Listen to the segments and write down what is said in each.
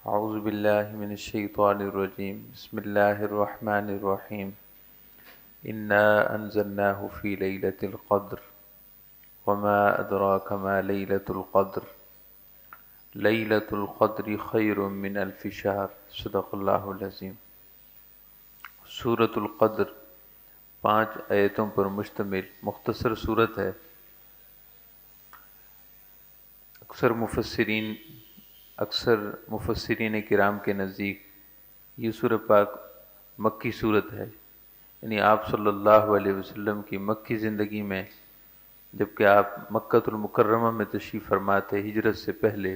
اعوذ باللہ من الشیطان الرجیم بسم اللہ الرحمن الرحیم انا انزلناہ فی لیلۃ القدر وما ادراک ما لیلۃ القدر لیلۃ القدر خیر من الف شہر صدق اللہ العظیم۔ سورۃ القدر 5 آیتوں پر مشتمل مختصر سورت ہے۔ اکثر مفسرین کرام کے نزدیک یہ سورہ پاک مکی صورت ہے، یعنی آپ صلی اللہ علیہ وسلم کی مکی زندگی میں جبکہ آپ مکۃ المکرمہ میں تشریف فرما تھے، ہجرت سے پہلے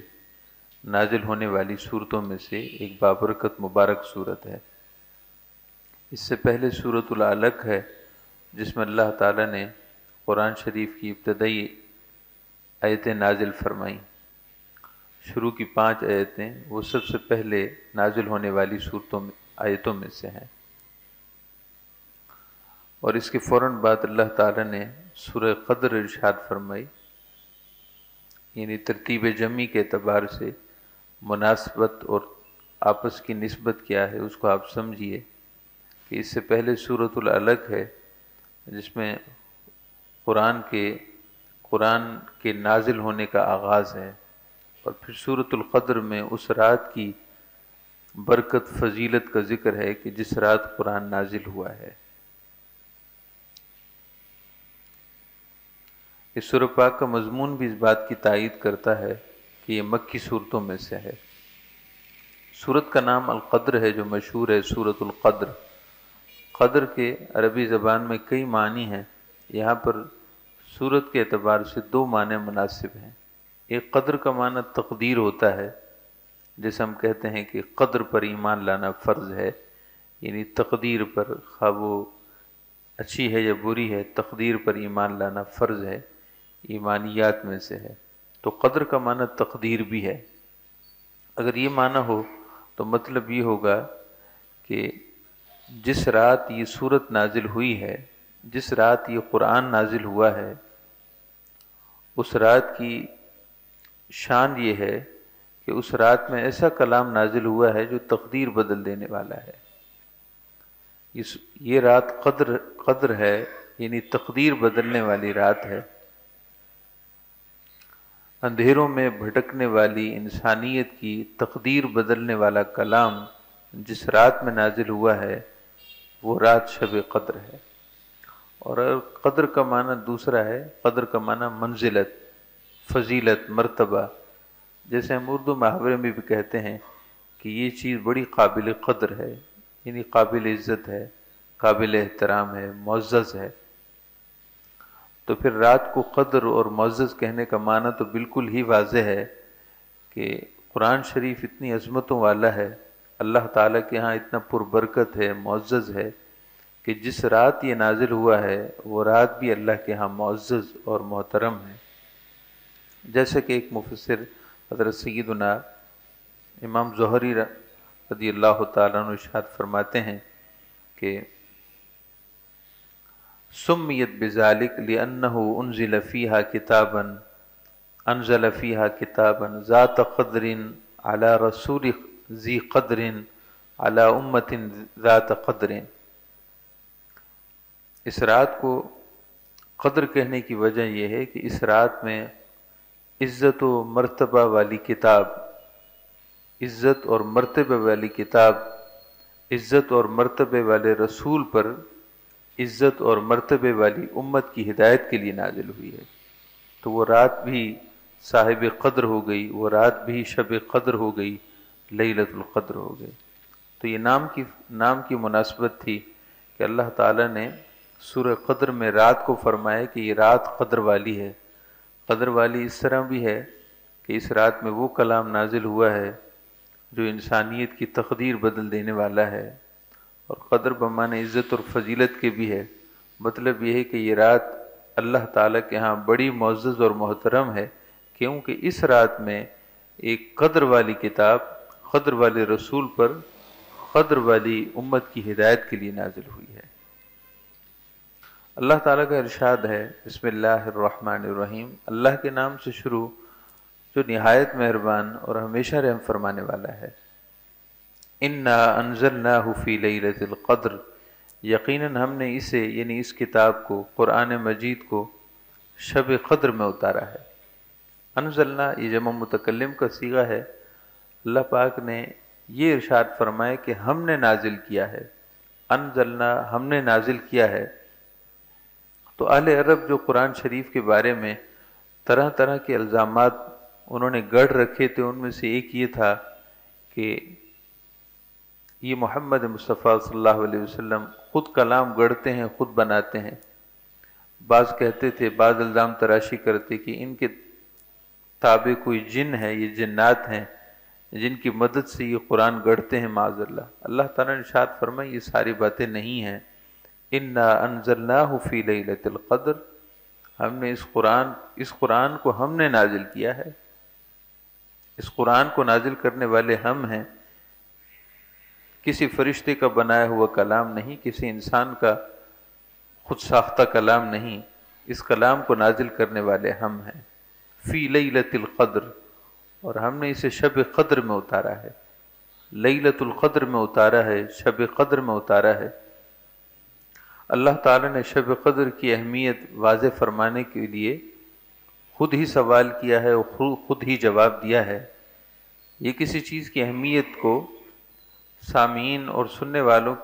نازل ہونے والی صورتوں میں سے ایک بابرکت مبارک صورت ہے۔ اس سے پہلے سورۃ العلق ہے جس میں اللہ تعالیٰ نے قرآن شریف کی ابتدائی آیتیں نازل فرمائیں۔ شروع کی 5 آیتیں وہ سب سے پہلے نازل ہونے والی آیتوں میں سے ہیں، اور اس کے فوراً بعد اللہ تعالیٰ نے سورہ قدر ارشاد فرمائی، یعنی ترتیب جمعی کے اعتبار سے مناسبت اور آپس کی نسبت کیا ہے اس کو آپ سمجھیے کہ اس سے پہلے سورۃ العلق ہے جس میں قرآن کے نازل ہونے کا آغاز ہے، اور پھر سورۃ القدر میں اس رات کی برکت فضیلت کا ذکر ہے کہ جس رات قرآن نازل ہوا ہے۔ اس سورہ پاک کا مضمون بھی اس بات کی تائید کرتا ہے کہ یہ مکی صورتوں میں سے ہے۔ سورت کا نام القدر ہے جو مشہور ہے سورۃ القدر۔ قدر کے عربی زبان میں کئی معنی ہیں، یہاں پر سورت کے اعتبار سے 2 معنی مناسب ہیں۔ ایک قدر کا معنی تقدیر ہوتا ہے، جیسے ہم کہتے ہیں کہ قدر پر ایمان لانا فرض ہے، یعنی تقدیر پر، خواہ وہ اچھی ہے یا بری ہے، تقدیر پر ایمان لانا فرض ہے، ایمانیات میں سے ہے۔ تو قدر کا معنی تقدیر بھی ہے۔ اگر یہ معنی ہو تو مطلب یہ ہوگا کہ جس رات یہ سورت نازل ہوئی ہے، جس رات یہ قرآن نازل ہوا ہے، اس رات کی شان یہ ہے کہ اس رات میں ایسا کلام نازل ہوا ہے جو تقدیر بدل دینے والا ہے۔ یہ رات قدر ہے، یعنی تقدیر بدلنے والی رات ہے۔ اندھیروں میں بھٹکنے والی انسانیت کی تقدیر بدلنے والا کلام جس رات میں نازل ہوا ہے وہ رات شب قدر ہے۔ اور قدر کا معنی دوسرا ہے، قدر کا معنی منزلت، فضیلت، مرتبہ۔ جیسے ہم اردو محاورے میں بھی کہتے ہیں کہ یہ چیز بڑی قابل قدر ہے، یعنی قابل عزت ہے، قابل احترام ہے، معزز ہے۔ تو پھر رات کو قدر اور معزز کہنے کا معنی تو بالکل ہی واضح ہے کہ قرآن شریف اتنی عظمتوں والا ہے، اللہ تعالیٰ کے ہاں اتنا پربرکت ہے، معزز ہے کہ جس رات یہ نازل ہوا ہے وہ رات بھی اللہ کے ہاں معزز اور محترم ہے۔ جیسا کہ ایک مفسر حضرت سیدنا امام زہری رضی اللہ تعالیٰ عنہ ارشاد فرماتے ہیں کہ سمیت بذالک لأنہ انزل فیہا کتابا ذات قدر علی رسول ذی قدر علی امت ذات قدر۔ اس رات کو قدر کہنے کی وجہ یہ ہے کہ اس رات میں عزت و مرتبہ والی کتاب، عزت اور مرتبہ والی کتاب، عزت اور مرتبے والے رسول پر عزت اور مرتبے والی امت کی ہدایت کے لیے نازل ہوئی ہے۔ تو وہ رات بھی صاحب قدر ہو گئی، وہ رات بھی شب قدر ہو گئی، لیلۃ القدر ہو گئی۔ تو یہ نام کی مناسبت تھی کہ اللہ تعالیٰ نے سورہ قدر میں رات کو فرمایا کہ یہ رات قدر والی ہے۔ قدر والی اس طرح بھی ہے کہ اس رات میں وہ کلام نازل ہوا ہے جو انسانیت کی تقدیر بدل دینے والا ہے، اور قدر بمعنی عزت اور فضیلت کے بھی ہے۔ مطلب یہ ہے کہ یہ رات اللہ تعالیٰ کے ہاں بڑی معزز اور محترم ہے، کیونکہ اس رات میں ایک قدر والی کتاب، قدر والے رسول پر قدر والی امت کی ہدایت کے لیے نازل ہوئی ہے۔ اللہ تعالیٰ کا ارشاد ہے، بسم اللہ الرحمن الرحیم، اللہ کے نام سے شروع جو نہایت مہربان اور ہمیشہ رحم فرمانے والا ہے۔ انا انزلناہ فی لیلۃ القدر، یقیناً ہم نے اسے یعنی اس کتاب کو، قرآن مجید کو شب قدر میں اتارا ہے۔ انزلنا یہ جمع متکلم کا صیغہ ہے۔ اللہ پاک نے یہ ارشاد فرمایا کہ ہم نے نازل کیا ہے، انزلنا ہم نے نازل کیا ہے۔ تو اہل عرب جو قرآن شریف کے بارے میں طرح طرح کے الزامات انہوں نے گڑھ رکھے تھے، ان میں سے ایک یہ تھا کہ یہ محمد مصطفیٰ صلی اللہ علیہ وسلم خود کلام گڑھتے ہیں، خود بناتے ہیں۔ بعض کہتے تھے، بعض الزام تراشی کرتے کہ ان کے تابع کوئی جن ہے، یہ جنات ہیں جن کی مدد سے یہ قرآن گڑھتے ہیں، معاذ اللہ۔ اللہ تعالیٰ نے ارشاد فرمایا یہ ساری باتیں نہیں ہیں۔ انا انزلناہ فی لیلۃ القدر، ہم نے اس قرآن کو ہم نے نازل کیا ہے، اس قرآن کو نازل کرنے والے ہم ہیں، کسی فرشتے کا بنایا ہوا کلام نہیں، کسی انسان کا خود ساختہ کلام نہیں، اس کلام کو نازل کرنے والے ہم ہیں۔ فی لیلۃ القدر، اور ہم نے اسے شب قدر میں اتارا ہے، لیلۃ القدر میں اتارا ہے، شب قدر میں اتارا ہے۔ اللہ تعالیٰ نے شب قدر کی اہمیت واضح فرمانے کے لیے خود ہی سوال کیا ہے اور خود ہی جواب دیا ہے۔ یہ کسی چیز کی اہمیت کو سامعین اور سننے والوں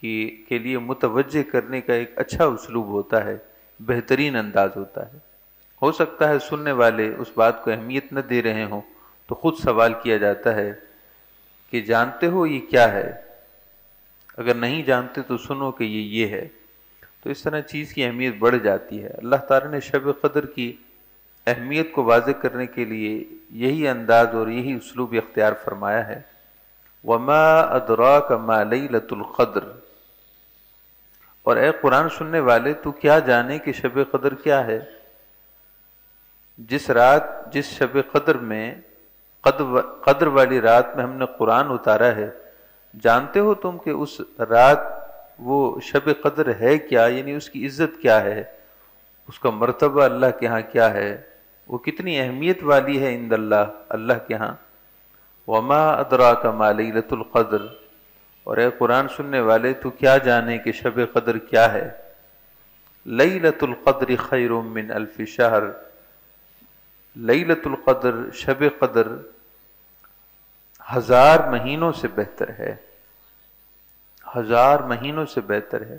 کے لیے متوجہ کرنے کا ایک اچھا اسلوب ہوتا ہے، بہترین انداز ہوتا ہے۔ ہو سکتا ہے سننے والے اس بات کو اہمیت نہ دے رہے ہوں، تو خود سوال کیا جاتا ہے کہ جانتے ہو یہ کیا ہے؟ اگر نہیں جانتے تو سنو کہ یہ ہے۔ تو اس طرح چیز کی اہمیت بڑھ جاتی ہے۔ اللہ تعالیٰ نے شب قدر کی اہمیت کو واضح کرنے کے لیے یہی انداز اور یہی اسلوب اختیار فرمایا ہے۔ وما ادراک ما لیلۃ القدر، اور اے قرآن سننے والے تو کیا جانے کہ شب قدر کیا ہے؟ جس شب قدر میں قدر والی رات میں ہم نے قرآن اتارا ہے، جانتے ہو تم کہ اس رات وہ شب قدر ہے کیا، یعنی اس کی عزت کیا ہے، اس کا مرتبہ اللہ کے ہاں کیا ہے، وہ کتنی اہمیت والی ہے عند اللہ، اللہ کے ہاں۔ وما ادراک ما لیلۃ القدر، اور اے قرآن سننے والے تو کیا جانے کہ شب قدر کیا ہے؟ لیلۃ القدر خیر من الف شہر، لیلۃ القدر شب قدر 1000 مہینوں سے بہتر ہے، 1000 مہینوں سے بہتر ہے۔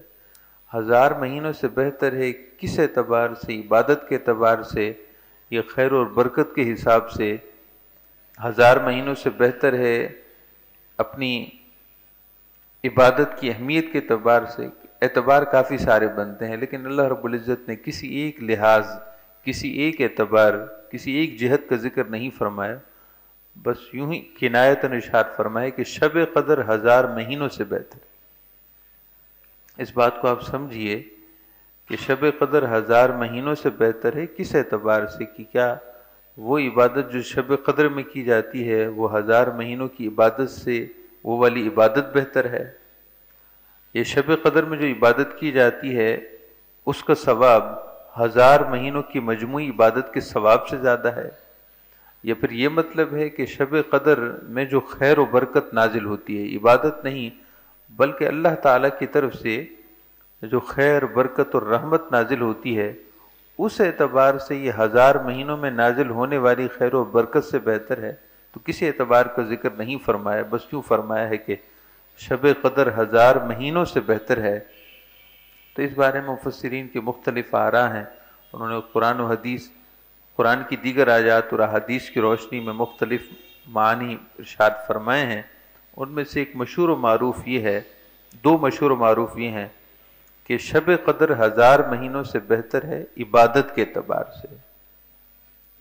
1000 مہینوں سے بہتر ہے کس اعتبار سے؟ عبادت کے اعتبار سے، یہ خیر اور برکت کے حساب سے 1000 مہینوں سے بہتر ہے، اپنی عبادت کی اہمیت کے اعتبار سے۔ اعتبار کافی سارے بنتے ہیں، لیکن اللہ رب العزت نے کسی ایک لحاظ، کسی ایک اعتبار، کسی ایک جہت کا ذکر نہیں فرمایا، بس یوں ہی کنایتاً ارشاد فرمایا کہ شب قدر 1000 مہینوں سے بہتر۔ اس بات کو آپ سمجھیے کہ شب قدر 1000 مہینوں سے بہتر ہے کس اعتبار سے؟ کہ کیا وہ عبادت جو شب قدر میں کی جاتی ہے وہ 1000 مہینوں کی عبادت سے وہ والی عبادت بہتر ہے؟ یہ شب قدر میں جو عبادت کی جاتی ہے اس کا ثواب 1000 مہینوں کی مجموعی عبادت کے ثواب سے زیادہ ہے؟ یا پھر یہ مطلب ہے کہ شب قدر میں جو خیر و برکت نازل ہوتی ہے، عبادت نہیں بلکہ اللہ تعالیٰ کی طرف سے جو خیر، برکت اور رحمت نازل ہوتی ہے، اس اعتبار سے یہ 1000 مہینوں میں نازل ہونے والی خیر و برکت سے بہتر ہے؟ تو کسی اعتبار کا ذکر نہیں فرمایا، بس یوں فرمایا ہے کہ شب قدر 1000 مہینوں سے بہتر ہے۔ تو اس بارے میں مفسرین کے مختلف آراء ہیں، انہوں نے قرآن و حدیث، قرآن کی دیگر آیات اور احادیث کی روشنی میں مختلف معنی ارشاد فرمائے ہیں۔ ان میں سے ایک مشہور و معروف یہ ہے، 2 مشہور و معروف یہ ہیں کہ شب قدر 1000 مہینوں سے بہتر ہے عبادت کے اعتبار سے،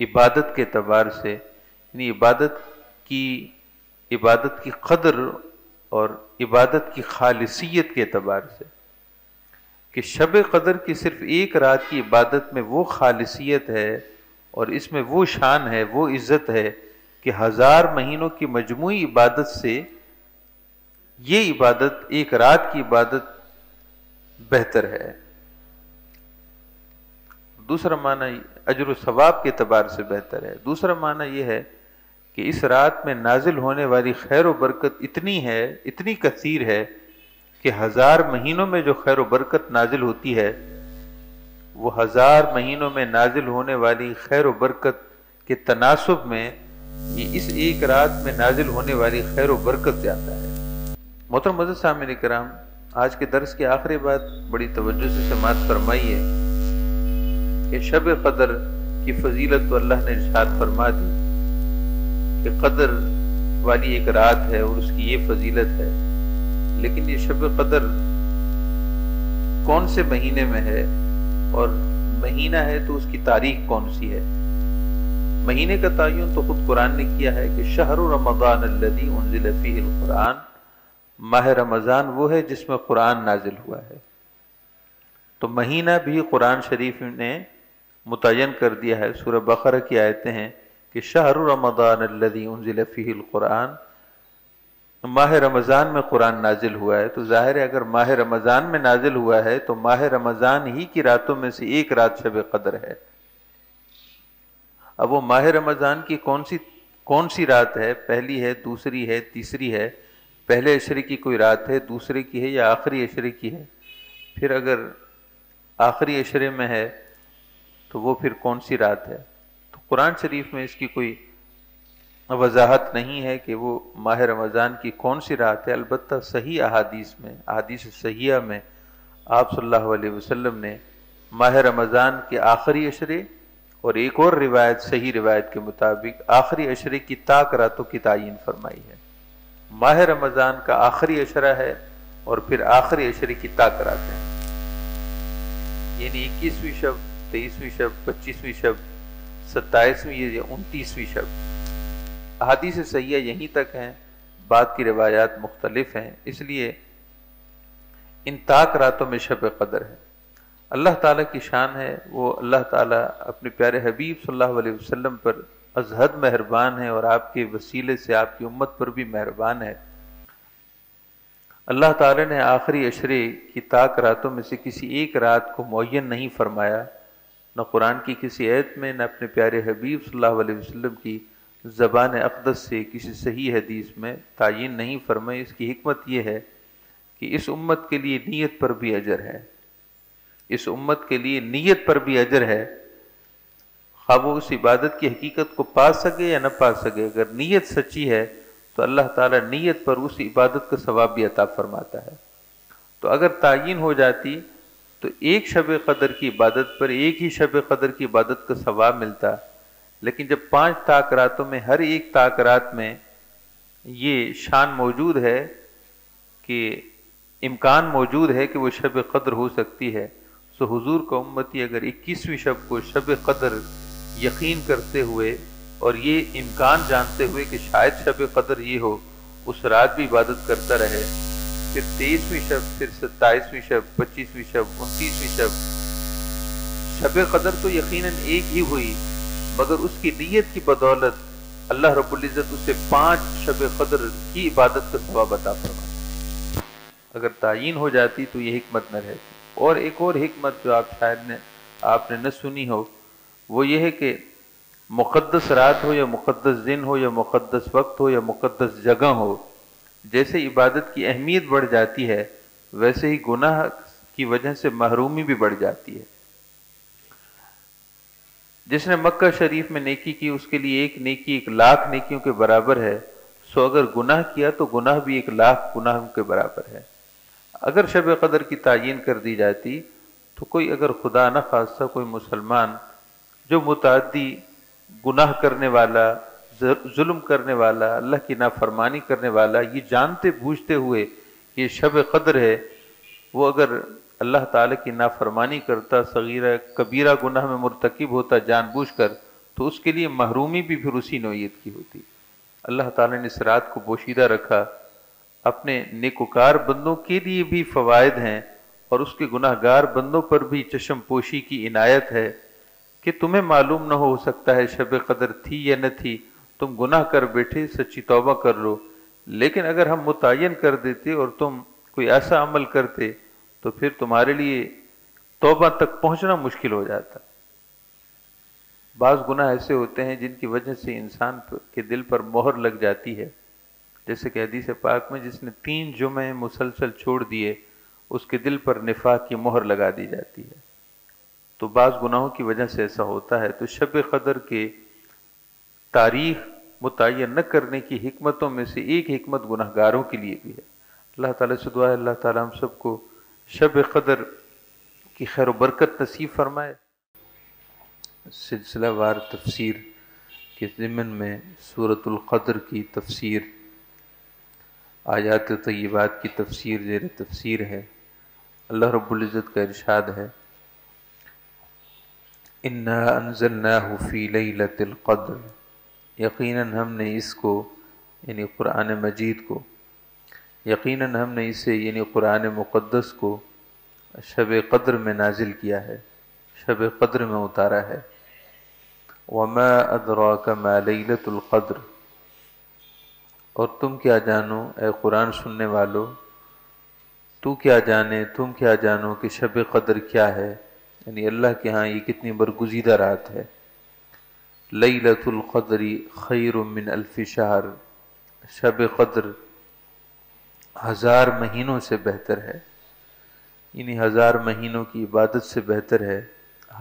عبادت کے اعتبار سے، یعنی عبادت کی قدر اور عبادت کی خالصیت کے اعتبار سے، کہ شب قدر کی صرف ایک رات کی عبادت میں وہ خالصیت ہے اور اس میں وہ شان ہے، وہ عزت ہے کہ 1000 مہینوں کی مجموعی عبادت سے یہ عبادت، ایک رات کی عبادت بہتر ہے۔ دوسرا معنی اجر و ثواب کے اعتبار سے بہتر ہے۔ دوسرا معنی یہ ہے کہ اس رات میں نازل ہونے والی خیر و برکت اتنی ہے، اتنی کثیر ہے کہ 1000 مہینوں میں جو خیر و برکت نازل ہوتی ہے، وہ 1000 مہینوں میں نازل ہونے والی خیر و برکت کے تناسب میں یہ اس ایک رات میں نازل ہونے والی خیر و برکت زیادہ ہے۔ محترم معزز سامعین کرام، آج کے درس کی آخری بات بڑی توجہ سے سماعت فرمائی ہے کہ شب قدر کی فضیلت تو اللہ نے ارشاد فرما دی کہ قدر والی ایک رات ہے اور اس کی یہ فضیلت ہے، لیکن یہ شب قدر کون سے مہینے میں ہے اور مہینہ ہے تو اس کی تاریخ کون سی ہے؟ مہینے کا تعین تو خود قرآن نے کیا ہے کہ شہر رمضان الذی انزل فیہ القرآن، ماہ رمضان وہ ہے جس میں قرآن نازل ہوا ہے۔ تو مہینہ بھی قرآن شریف نے متعین کر دیا ہے۔ سورہ بقرہ کی آیتیں ہیں کہ شہر رمضان الذی انزل فیہ القرآن، ماہ رمضان میں قرآن نازل ہوا ہے۔ تو ظاہر ہے اگر ماہ رمضان میں نازل ہوا ہے تو ماہ رمضان ہی کی راتوں میں سے ایک رات شب قدر ہے۔ اب وہ ماہ رمضان کی کون سی رات ہے؟ پہلی ہے، دوسری ہے، تیسری ہے؟ پہلے عشرے کی کوئی رات ہے، دوسرے کی ہے، یا آخری عشرے کی ہے؟ پھر اگر آخری عشرے میں ہے تو وہ پھر کون سی رات ہے؟ تو قرآن شریف میں اس کی کوئی وضاحت نہیں ہے کہ وہ ماہ رمضان کی کون سی رات ہے۔ البتہ صحیح احادیث میں، احادیث صحیحہ میں آپ صلی اللہ علیہ وسلم نے ماہ رمضان کے آخری عشرے اور ایک اور روایت، صحیح روایت کے مطابق آخری عشرے کی طاق راتوں کی تعین فرمائی ہے۔ ماہ رمضان کا آخری عشرہ ہے اور پھر آخری عشرے کی طاق رات ہے، یعنی 21ویں شب، 23ویں شب، 25ویں شب، 27ویں یا 29ویں شب۔ احادیث صحیحہ یہیں تک ہیں، بعد کی روایات مختلف ہیں، اس لیے ان طاق راتوں میں شب قدر ہے۔ اللہ تعالیٰ کی شان ہے، وہ اللہ تعالیٰ اپنے پیارے حبیب صلی اللہ علیہ وسلم پر از حد مہربان ہے اور آپ کے وسیلے سے آپ کی امت پر بھی مہربان ہے۔ اللہ تعالیٰ نے آخری عشرے کی طاق راتوں میں سے کسی ایک رات کو معین نہیں فرمایا، نہ قرآن کی کسی آیت میں، نہ اپنے پیارے حبیب صلی اللہ علیہ وسلم کی زبان اقدس سے کسی صحیح حدیث میں تعین نہیں فرمائی۔ اس کی حکمت یہ ہے کہ اس امت کے لیے نیت پر بھی اجر ہے، اس امت کے لیے نیت پر بھی اجر ہے، خواہ وہ اس عبادت کی حقیقت کو پا سکے یا نہ پا سکے، اگر نیت سچی ہے تو اللہ تعالیٰ نیت پر اس عبادت کا ثواب بھی عطا فرماتا ہے۔ تو اگر تعین ہو جاتی تو ایک شب قدر کی عبادت پر ایک ہی شب قدر کی عبادت کا ثواب ملتا، لیکن جب 5 طاق راتوں میں ہر ایک طاق رات میں یہ شان موجود ہے کہ امکان موجود ہے کہ وہ شب قدر ہو سکتی ہے، تو حضور کا امتی اگر 21ویں شب کو شب قدر یقین کرتے ہوئے اور یہ امکان جانتے ہوئے کہ شاید شب قدر یہ ہو، اس رات بھی عبادت کرتا رہے، پھر 23ویں شب، پھر 27ویں شب، 25ویں شب، 29ویں شب، شب قدر تو یقیناً ایک ہی ہوئی، مگر اس کی نیت کی بدولت اللہ رب العزت اسے 5 شب قدر کی عبادت کا ثواب عطا فرماتا۔ اگر تعین ہو جاتی تو یہ حکمت نہ رہتی۔ اور ایک اور حکمت جو آپ نے نہ سنی ہو، وہ یہ ہے کہ مقدس رات ہو یا مقدس دن ہو یا مقدس وقت ہو یا مقدس جگہ ہو، جیسے عبادت کی اہمیت بڑھ جاتی ہے ویسے ہی گناہ کی وجہ سے محرومی بھی بڑھ جاتی ہے۔ جس نے مکہ شریف میں نیکی کی اس کے لیے ایک نیکی 1,00,000 نیکیوں کے برابر ہے، سو اگر گناہ کیا تو گناہ بھی 1,00,000 گناہوں کے برابر ہے۔ اگر شب قدر کی تعین کر دی جاتی تو کوئی اگر خدا نہ خواستہ کوئی مسلمان جو متعدی گناہ کرنے والا، ظلم کرنے والا، اللہ کی نافرمانی کرنے والا، یہ جانتے بوجھتے ہوئے کہ یہ شب قدر ہے، وہ اگر اللہ تعالیٰ کی نافرمانی کرتا، صغیرہ کبیرہ گناہ میں مرتکب ہوتا جان بوجھ کر، تو اس کے لیے محرومی بھی پھر اسی نوعیت کی ہوتی۔ اللہ تعالیٰ نے اس رات کو پوشیدہ رکھا، اپنے نیکوکار بندوں کے لیے بھی فوائد ہیں اور اس کے گناہ گار بندوں پر بھی چشم پوشی کی عنایت ہے کہ تمہیں معلوم نہ ہو سکتا ہے شب قدر تھی یا نہ تھی، تم گناہ کر بیٹھے، سچی توبہ کر لو، لیکن اگر ہم متعین کر دیتے اور تم کوئی ایسا عمل کرتے تو پھر تمہارے لیے توبہ تک پہنچنا مشکل ہو جاتا۔ بعض گناہ ایسے ہوتے ہیں جن کی وجہ سے انسان کے دل پر مہر لگ جاتی ہے، جیسے کہ حدیث پاک میں جس نے 3 جمعے مسلسل چھوڑ دیے اس کے دل پر نفاق کی مہر لگا دی جاتی ہے۔ تو بعض گناہوں کی وجہ سے ایسا ہوتا ہے۔ تو شب قدر کے تاریخ متعین نہ کرنے کی حکمتوں میں سے ایک حکمت گناہ گاروں کے لیے بھی ہے۔ اللہ تعالیٰ سے دعا ہے اللہ تعالیٰ ہم سب کو شب قدر کی خیر و برکت نصیب فرمائے۔ سلسلہ وار تفسیر کے ضمن میں سورۃ القدر کی تفسیر، آیات طیبات کی تفسیر زیر تفسیر ہے۔ اللہ رب العزت کا ارشاد ہے، اِنَّا أَنزَلْنَاهُ فِي لَيْلَةِ الْقَدْرِ، یقیناً ہم نے اس کو یعنی قرآن مجید کو، یقیناً ہم نے اسے یعنی قرآن مقدس کو شب قدر میں نازل کیا ہے، شب قدر میں اتارا ہے۔ وَمَا أَدْرَاكَ مَا لَيْلَةُ الْقَدْرِ، اور تم کیا جانو اے قرآن سننے والو، تو کیا جانے، تم کیا جانو کہ شب قدر کیا ہے، یعنی اللہ کے ہاں یہ کتنی برگزیدہ رات ہے۔ لیلۃ القدر خیر من الف شہر، شب قدر 1000 مہینوں سے بہتر ہے، یعنی 1000 مہینوں کی عبادت سے بہتر ہے،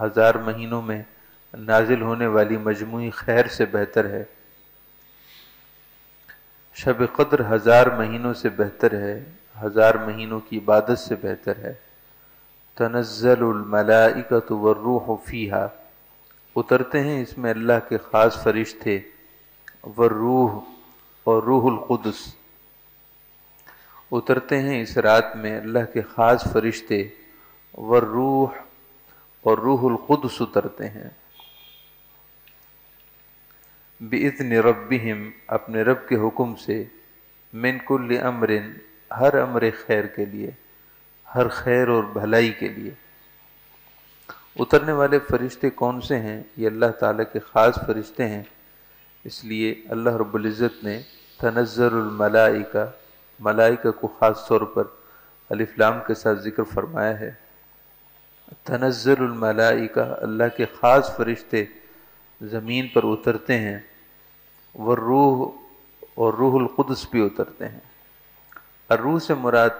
1000 مہینوں میں نازل ہونے والی مجموعی خیر سے بہتر ہے۔ شب قدر 1000 مہینوں سے بہتر ہے، 1000 مہینوں کی عبادت سے بہتر ہے۔ تنزل الملائکۃ والروح فیہا، اترتے ہیں اس میں اللہ کے خاص فرشتے، والروح اور روح القدس، اترتے ہیں اس رات میں اللہ کے خاص فرشتے، والروح اور روح القدس اترتے ہیں، بِإِذْنِ رَبِّهِمْ، اپنے رب کے حکم سے، من کل امر، ہر امر خیر کے لیے، ہر خیر اور بھلائی کے لیے۔ اترنے والے فرشتے کون سے ہیں؟ یہ اللہ تعالیٰ کے خاص فرشتے ہیں، اس لیے اللہ رب العزت نے تنزل الملائکہ، ملائکہ کو خاص طور پر الف لام کے ساتھ ذکر فرمایا ہے۔ تنزل الملائکہ، اللہ کے خاص فرشتے زمین پر اترتے ہیں، والروح اور روح القدس بھی اترتے ہیں۔ الروح سے مراد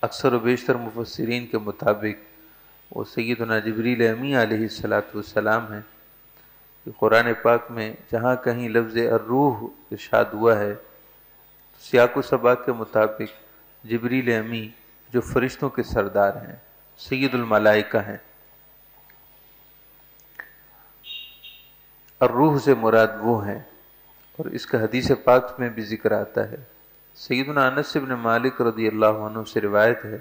اکثر و بیشتر مفسرین کے مطابق وہ سیدنا جبریل امی علیہ السلام ہیں، کہ قرآن پاک میں جہاں کہیں لفظ الروح ارشاد ہوا ہے، سیاق و سباق کے مطابق جبریل امی جو فرشتوں کے سردار ہیں، سید الملائکہ ہیں۔ الروح سے مراد وہ ہیں، اور اس کا حدیث پاک میں بھی ذکر آتا ہے۔ سیدنا انس بن مالک رضی اللہ عنہ سے روایت ہے،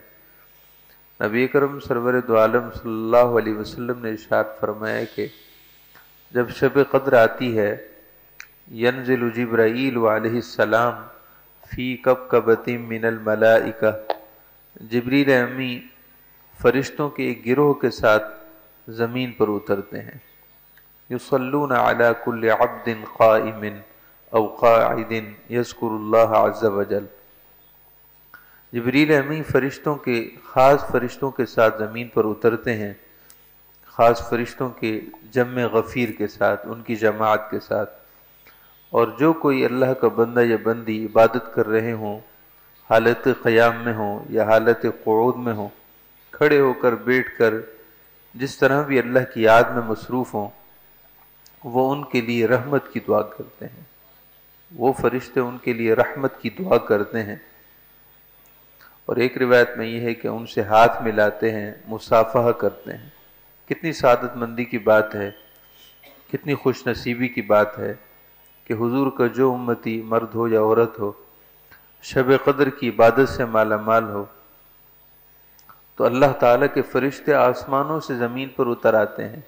نبی اکرم سرور دو عالم صلی اللہ علیہ وسلم نے ارشاد فرمایا کہ جب شب قدر آتی ہے، ینزل جبرائیل علیہ السلام فی کبکبۃ من الملائکہ، جبریل امی فرشتوں کے ایک گروہ کے ساتھ زمین پر اترتے ہیں، یصلون علی کل عبد قائم او قاعد یذکر اللہ عز وجل، جبریل امی فرشتوں کے خاص فرشتوں کے ساتھ زمین پر اترتے ہیں، خاص فرشتوں کے جمع غفیر کے ساتھ، ان کی جماعت کے ساتھ، اور جو کوئی اللہ کا بندہ یا بندی عبادت کر رہے ہوں، حالت قیام میں ہوں یا حالت قعود میں ہوں، کھڑے ہو کر بیٹھ کر جس طرح بھی اللہ کی یاد میں مصروف ہوں، وہ ان کے لیے رحمت کی دعا کرتے ہیں، وہ فرشتے ان کے لیے رحمت کی دعا کرتے ہیں۔ اور ایک روایت میں یہ ہے کہ ان سے ہاتھ ملاتے ہیں، مصافحہ کرتے ہیں۔ کتنی سعادت مندی کی بات ہے، کتنی خوش نصیبی کی بات ہے کہ حضور کا جو امتی مرد ہو یا عورت ہو شب قدر کی عبادت سے مالا مال ہو، تو اللہ تعالیٰ کے فرشتے آسمانوں سے زمین پر اتر آتے ہیں۔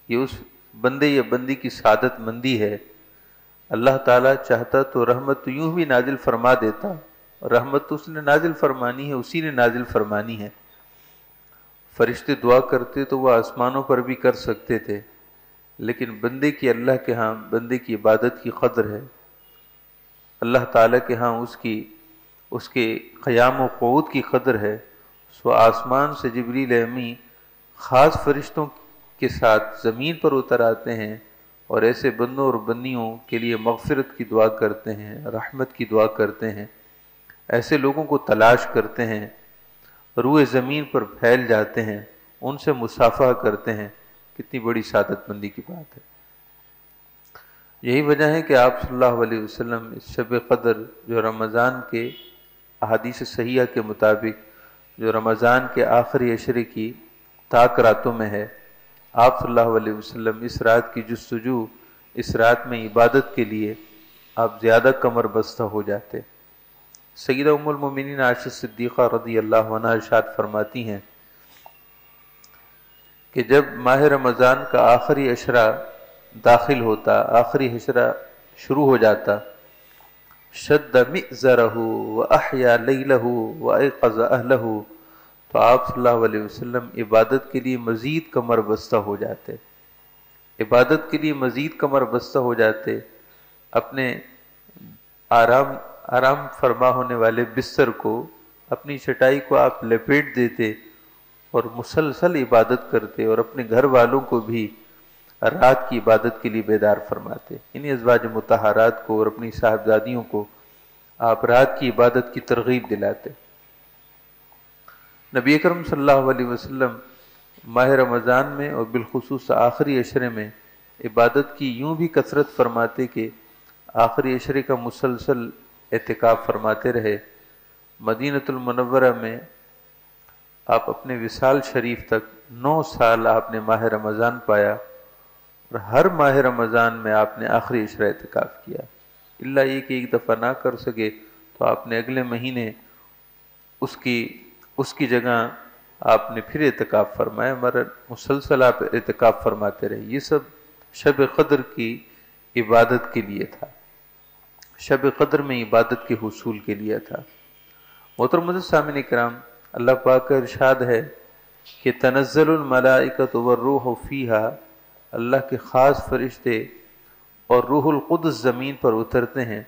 یہ اس بندے یا بندی کی سعادت مندی ہے۔ اللہ تعالیٰ چاہتا تو رحمت تو یوں بھی نازل فرما دیتا، رحمت تو اس نے نازل فرمانی ہے، اسی نے نازل فرمانی ہے۔ فرشتے دعا کرتے تو وہ آسمانوں پر بھی کر سکتے تھے، لیکن بندے کی اللہ کے ہاں بندے کی عبادت کی قدر ہے، اللہ تعالیٰ کے ہاں اس کے قیام و قعود کی قدر ہے، سو آسمان سے جبریل امی خاص فرشتوں کے ساتھ زمین پر اتر آتے ہیں اور ایسے بندوں اور بندیوں کے لیے مغفرت کی دعا کرتے ہیں، رحمت کی دعا کرتے ہیں، ایسے لوگوں کو تلاش کرتے ہیں، روئے زمین پر پھیل جاتے ہیں، ان سے مصافحہ کرتے ہیں، کتنی بڑی سعادت مندی کی بات ہے۔ یہی وجہ ہے کہ آپ صلی اللہ علیہ وسلم اس شب قدر جو رمضان کے احادیث صحیحہ کے مطابق جو رمضان کے آخری عشرے کی طاق راتوں میں ہے، آپ صلی اللہ علیہ وسلم اس رات کی جستجو، اس رات میں عبادت کے لیے آپ زیادہ کمر بستہ ہو جاتے۔ سیدہ ام المومنین عائشہ صدیقہ رضی اللہ عنہا ارشاد فرماتی ہیں کہ جب ماہ رمضان کا آخری عشرہ داخل ہوتا، آخری عشرہ شروع ہو جاتا، شد مئزرہ واحیا لیلہ وایقظ اہلہ، تو آپ صلی اللہ علیہ وسلم عبادت کے لیے مزید کمر بستہ ہو جاتے، عبادت کے لیے مزید کمر بستہ ہو جاتے، اپنے آرام فرما ہونے والے بستر کو، اپنی چٹائی کو آپ لپیٹ دیتے اور مسلسل عبادت کرتے اور اپنے گھر والوں کو بھی رات کی عبادت کے لیے بیدار فرماتے۔ انہی ازواج مطہرات کو اور اپنی صاحبزادیوں کو آپ رات کی عبادت کی ترغیب دلاتے۔ نبی اکرم صلی اللہ علیہ وسلم ماہ رمضان میں اور بالخصوص آخری عشرے میں عبادت کی یوں بھی کثرت فرماتے کہ آخری عشرے کا مسلسل اعتکاف فرماتے رہے۔ مدینۃ المنورہ میں آپ اپنے وصال شریف تک 9 سال آپ نے ماہ رمضان پایا، اور ہر ماہ رمضان میں آپ نے آخری عشرہ اعتکاف کیا، الا یہ کہ ایک دفعہ نہ کر سکے تو آپ نے اگلے مہینے اس کی جگہ آپ نے پھر اعتکاف فرمایا، مگر مسلسل آپ اعتکاف فرماتے رہے۔ یہ سب شب قدر کی عبادت کے لیے تھا، شب قدر میں عبادت کے حصول کے لیے تھا۔ محترم معزز سامعین کرام، اللہ پاک کا ارشاد ہے کہ تنزل الملائکۃ والروح فیہا، اللہ کے خاص فرشتے اور روح القدس زمین پر اترتے ہیں۔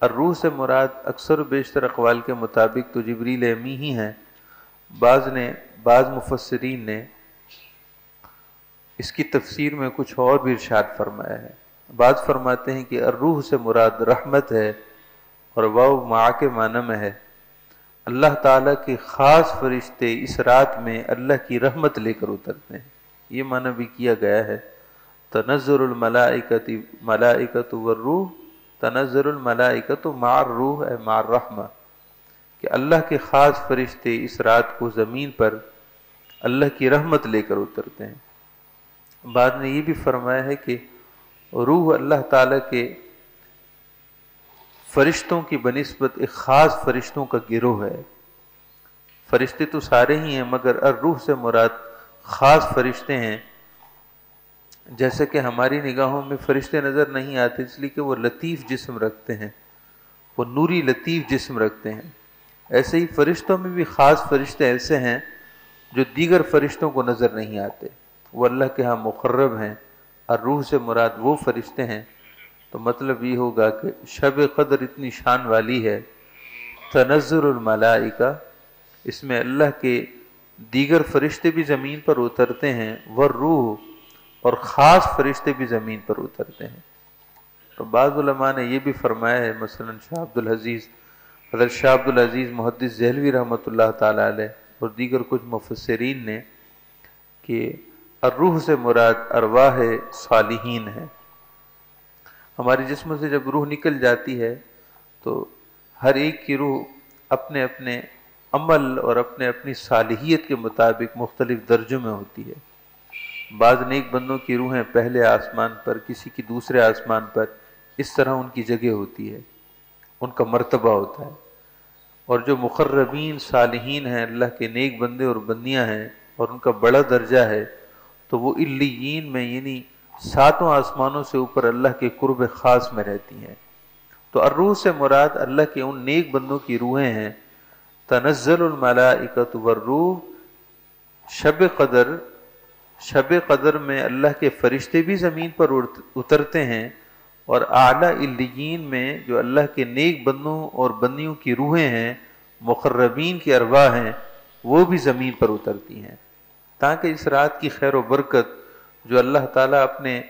الروح سے مراد اکثر و بیشتر اقوال کے مطابق تو جبریل امی ہی ہیں، بعض مفسرین نے اس کی تفسیر میں کچھ اور بھی ارشاد فرمایا ہے۔ بعض فرماتے ہیں کہ الروح سے مراد رحمت ہے، اور واو مع کے معنی میں ہے۔ اللہ تعالیٰ کے خاص فرشتے اس رات میں اللہ کی رحمت لے کر اترتے ہیں، یہ معنی بھی کیا گیا ہے۔ تنزل الملائکۃ والروح، تنزل الملائکۃ مع الروح اے مع الرحمہ، کہ اللہ کے خاص فرشتے اس رات کو زمین پر اللہ کی رحمت لے کر اترتے ہیں۔ بعد نے یہ بھی فرمایا ہے کہ روح اللہ تعالیٰ کے فرشتوں کی بنسبت ایک خاص فرشتوں کا گروہ ہے۔ فرشتے تو سارے ہی ہیں، مگر الروح سے مراد خاص فرشتے ہیں۔ جیسے کہ ہماری نگاہوں میں فرشتے نظر نہیں آتے اس لیے کہ وہ لطیف جسم رکھتے ہیں، وہ نوری لطیف جسم رکھتے ہیں، ایسے ہی فرشتوں میں بھی خاص فرشتے ایسے ہیں جو دیگر فرشتوں کو نظر نہیں آتے، وہ اللہ کے ہاں مقرب ہیں۔ الروح سے مراد وہ فرشتے ہیں، تو مطلب یہ ہوگا کہ شب قدر اتنی شان والی ہے، تنزل الملائکہ، اس میں اللہ کے دیگر فرشتے بھی زمین پر اترتے ہیں، والروح، اور خاص فرشتے بھی زمین پر اترتے ہیں۔ تو بعض علماء نے یہ بھی فرمایا ہے، مثلا حضرت شاہ عبد العزیز محدث دہلوی رحمۃ اللہ تعالی علیہ اور دیگر کچھ مفسرین نے، کہ الروح سے مراد ارواح صالحین ہے۔ ہمارے جسم سے جب روح نکل جاتی ہے تو ہر ایک کی روح اپنے اپنے عمل اور اپنی صالحیت کے مطابق مختلف درجوں میں ہوتی ہے۔ بعض نیک بندوں کی روحیں پہلے آسمان پر، کسی کی دوسرے آسمان پر، اس طرح ان کی جگہ ہوتی ہے، ان کا مرتبہ ہوتا ہے۔ اور جو مقربین صالحین ہیں، اللہ کے نیک بندے اور بندیاں ہیں، اور ان کا بڑا درجہ ہے، تو وہ علیین میں، یعنی 7 آسمانوں سے اوپر اللہ کے قرب خاص میں رہتی ہیں۔ تو الروح سے مراد اللہ کے ان نیک بندوں کی روحیں ہیں۔ تنزل الملائکۃ والروح، شب قدر میں اللہ کے فرشتے بھی زمین پر اترتے ہیں، اور اعلیٰ علیین میں جو اللہ کے نیک بندوں اور بندیوں کی روحیں ہیں، مقربین کی ارواح ہیں، وہ بھی زمین پر اترتی ہیں، تاکہ اس رات کی خیر و برکت جو اللہ تعالیٰ اپنے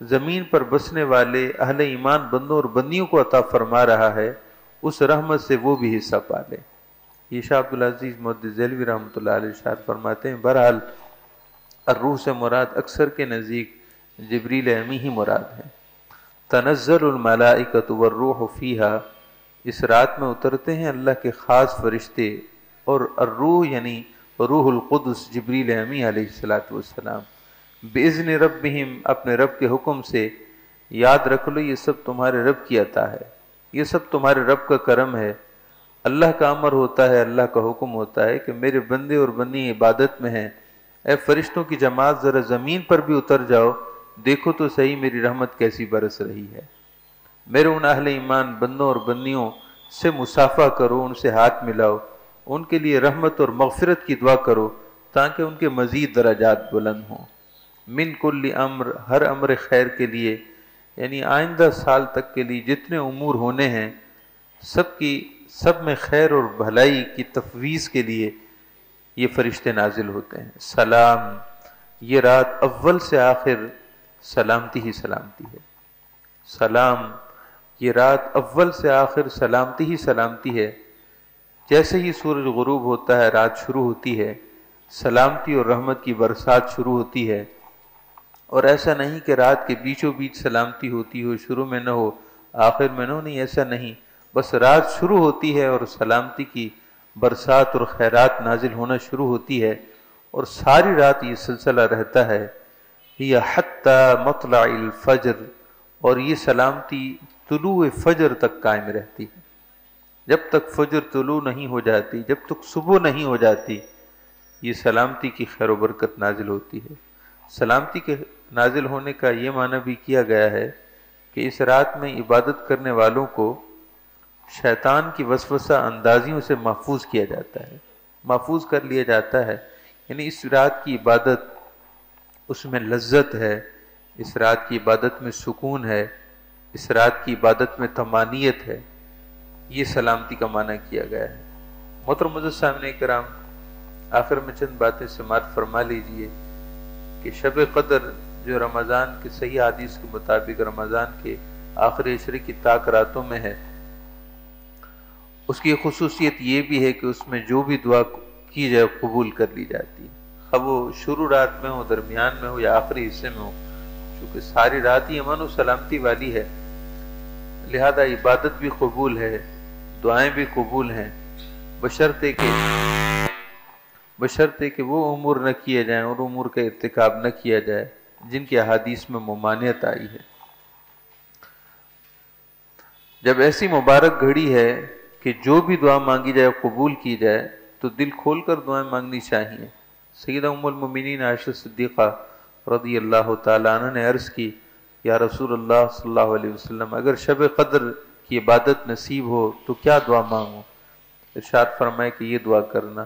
زمین پر بسنے والے اہل ایمان بندوں اور بندیوں کو عطا فرما رہا ہے، اس رحمت سے وہ بھی حصہ پا لیں۔ یہ شاہ عبدالعزیز محدث دہلوی رحمۃ اللہ علیہ ارشاد فرماتے ہیں، بہرحال الروح سے مراد اکثر کے نزدیک جبریل امی ہی مراد ہیں۔ تنزل الملائکۃ والروح فیہا، اس رات میں اترتے ہیں اللہ کے خاص فرشتے، اور الروح یعنی روح القدس جبریل امی علیہ السلام، باذن ربہم، اپنے رب کے حکم سے۔ یاد رکھ لو یہ سب تمہارے رب کی عطا ہے، یہ سب تمہارے رب کا کرم ہے۔ اللہ کا امر ہوتا ہے، اللہ کا حکم ہوتا ہے کہ میرے بندے اور بندی عبادت میں ہیں، اے فرشتوں کی جماعت ذرا زمین پر بھی اتر جاؤ، دیکھو تو صحیح میری رحمت کیسی برس رہی ہے۔ میرے ان اہل ایمان بندوں اور بندیوں سے مصافحہ کرو، ان سے ہاتھ ملاؤ، ان کے لیے رحمت اور مغفرت کی دعا کرو تاکہ ان کے مزید درجات بلند ہوں۔ من کل امر، ہر امر خیر کے لیے، یعنی آئندہ سال تک کے لیے جتنے امور ہونے ہیں سب میں خیر اور بھلائی کی تفویض کے لیے یہ فرشتے نازل ہوتے ہیں۔ سلام، یہ رات اول سے آخر سلامتی ہی سلامتی ہے۔ سلام، یہ رات اول سے آخر سلامتی ہی سلامتی ہے۔ جیسے ہی سورج غروب ہوتا ہے رات شروع ہوتی ہے، سلامتی اور رحمت کی برسات شروع ہوتی ہے۔ اور ایسا نہیں کہ رات کے بیچوں بیچ سلامتی ہوتی ہو، شروع میں نہ ہو آخر میں نہ ہو، نہیں ایسا نہیں، بس رات شروع ہوتی ہے اور سلامتی کی برسات اور خیرات نازل ہونا شروع ہوتی ہے، اور ساری رات یہ سلسلہ رہتا ہے۔ یہ حتی مطلع الفجر، اور یہ سلامتی طلوع فجر تک قائم رہتی ہے۔ جب تک فجر طلوع نہیں ہو جاتی، جب تک صبح نہیں ہو جاتی، یہ سلامتی کی خیر و برکت نازل ہوتی ہے۔ سلامتی کے نازل ہونے کا یہ معنی بھی کیا گیا ہے کہ اس رات میں عبادت کرنے والوں کو شیطان کی وسوسہ اندازیوں سے محفوظ کیا جاتا ہے، محفوظ کر لیا جاتا ہے۔ یعنی اس رات کی عبادت، اس میں لذت ہے، اس رات کی عبادت میں سکون ہے، اس رات کی عبادت میں طمانینت ہے، یہ سلامتی کا معنی کیا گیا ہے۔ محترم معزز سامعین کرام، آخر میں چند باتیں سماعت فرما لیجئے کہ شب قدر جو رمضان کے صحیح حدیث کے مطابق رمضان کے آخری عشرے کی طاق راتوں میں ہے، اس کی خصوصیت یہ بھی ہے کہ اس میں جو بھی دعا کی جائے قبول کر لی جاتی ہے، خواہ وہ شروع رات میں ہو، درمیان میں ہو یا آخری حصے میں ہو، چونکہ ساری رات ہی امن و سلامتی والی ہے، لہذا عبادت بھی قبول ہے، دعائیں بھی قبول ہیں، بشرطے کہ وہ امور نہ کیے جائیں اور امور کا ارتکاب نہ کیا جائے جن کی احادیث میں ممانعت آئی ہے۔ جب ایسی مبارک گھڑی ہے کہ جو بھی دعا مانگی جائے قبول کی جائے تو دل کھول کر دعائیں مانگنی چاہیے۔ سیدہ ام المؤمنین عائشہ صدیقہ رضی اللہ تعالیٰ عنہ نے عرض کی، یا رسول اللہ صلی اللہ علیہ وسلم، اگر شب قدر کی عبادت نصیب ہو تو کیا دعا مانگوں؟ ارشاد فرمائے کہ یہ دعا کرنا،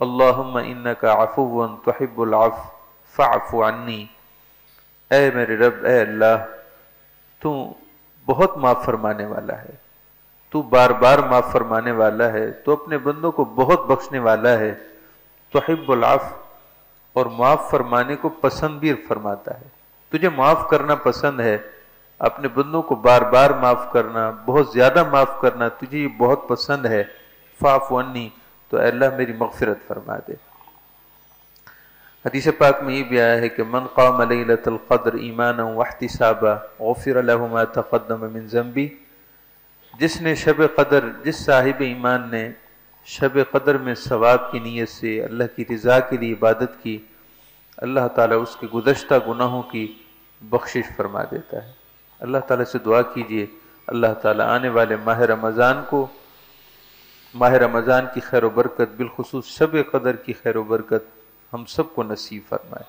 اللہم انک عفو تحب العفو فاعف عنی، اے میرے رب، اے اللہ، تو بہت معاف فرمانے والا ہے، تو بار بار معاف فرمانے والا ہے، تو اپنے بندوں کو بہت بخشنے والا ہے، تحب العفو، اور معاف فرمانے کو پسند بھی فرماتا ہے، تجھے معاف کرنا پسند ہے، اپنے بندوں کو بار بار معاف کرنا، بہت زیادہ معاف کرنا تجھے یہ بہت پسند ہے، فاعف عنی، تو اے اللہ میری مغفرت فرما دے۔ حدیث پاک میں یہ بھی آیا ہے کہ من قام لیلۃ القدر ایمانا واحتسابا غفر له ما تقدم من ذنبی، جس نے شب قدر، جس صاحب ایمان نے شب قدر میں ثواب کی نیت سے اللہ کی رضا کے لیے عبادت کی، اللہ تعالیٰ اس کے گزشتہ گناہوں کی بخشش فرما دیتا ہے۔ اللہ تعالیٰ سے دعا کیجئے اللہ تعالیٰ آنے والے ماہ رمضان کی خیر و برکت، بالخصوص شب قدر کی خیر و برکت ہم سب کو نصیب فرمائے۔